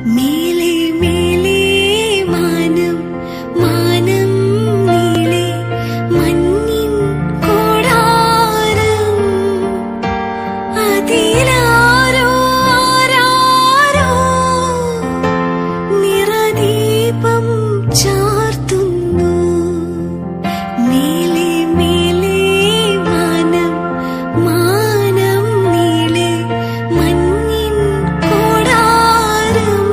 മേലെ മേലെ മാനം മാനം നീളെ മഞ്ഞിൻ കൂടാരം അതിലാരോ ആരാരോ നിറദീപം ചാർത്തുന്നു. മേലെ മേലെ മാനം മാനം നീളെ മഞ്ഞിൻ കൂടാരം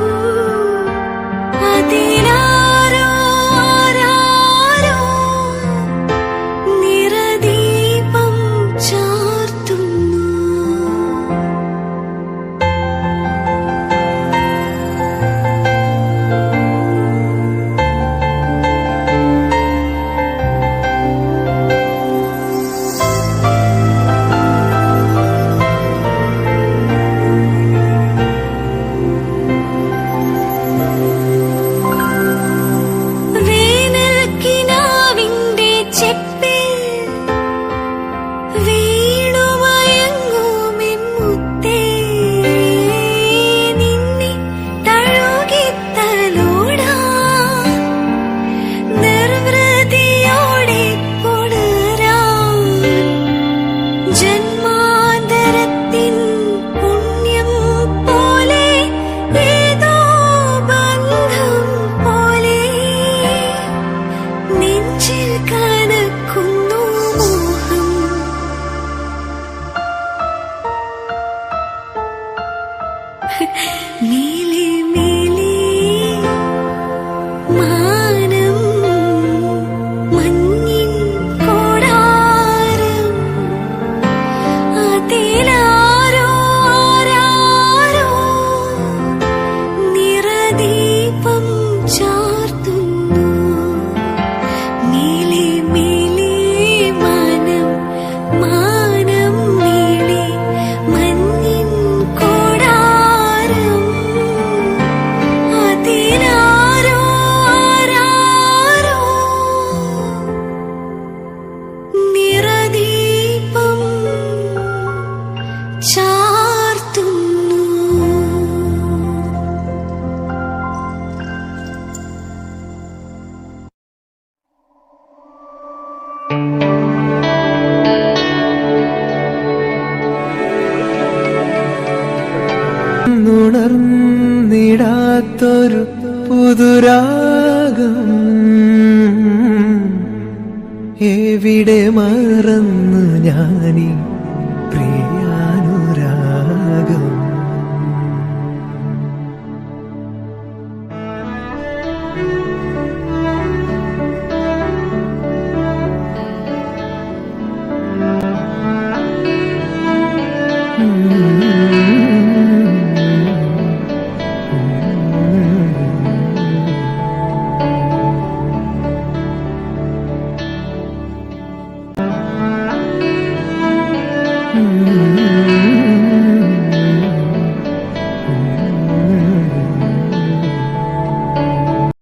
അതിലാരോ ആരാരോ നിറദീപം ചാർത്തുന്നു. വേനൽക്കിനാവിന്റെ ചെപ്പിൽ വീണുമയങ്ങുമെൻ മുത്തേ, നിന്നെ തഴുകിത്തലോടാൻ നിർവൃതിയോടെ പുണരാൻ ജന്മാന്തരത്തിൻ പുണ്യം പോലെ ഏതോ ബന്ധം പോലെ നെഞ്ചിൽ കനക്കുന്നു മോഹം. മേലെ മേലെ മാനം മഞ്ഞിൻ കൂടാരം അതിലാരോ ആരാരോ നിറദീപം ചാർത്തുന്നു. മേലെ മേലെ മാനം മാനം നീളെ മഞ്ഞിൻ കൂടാരം അതിലാരോ ആരാരോ നിറദീപം ചാർത്തുന്നു. ുണർന്നിടാത്തൊരു പുതുരാഗം എവിടെ മറന്നു ഞാനീ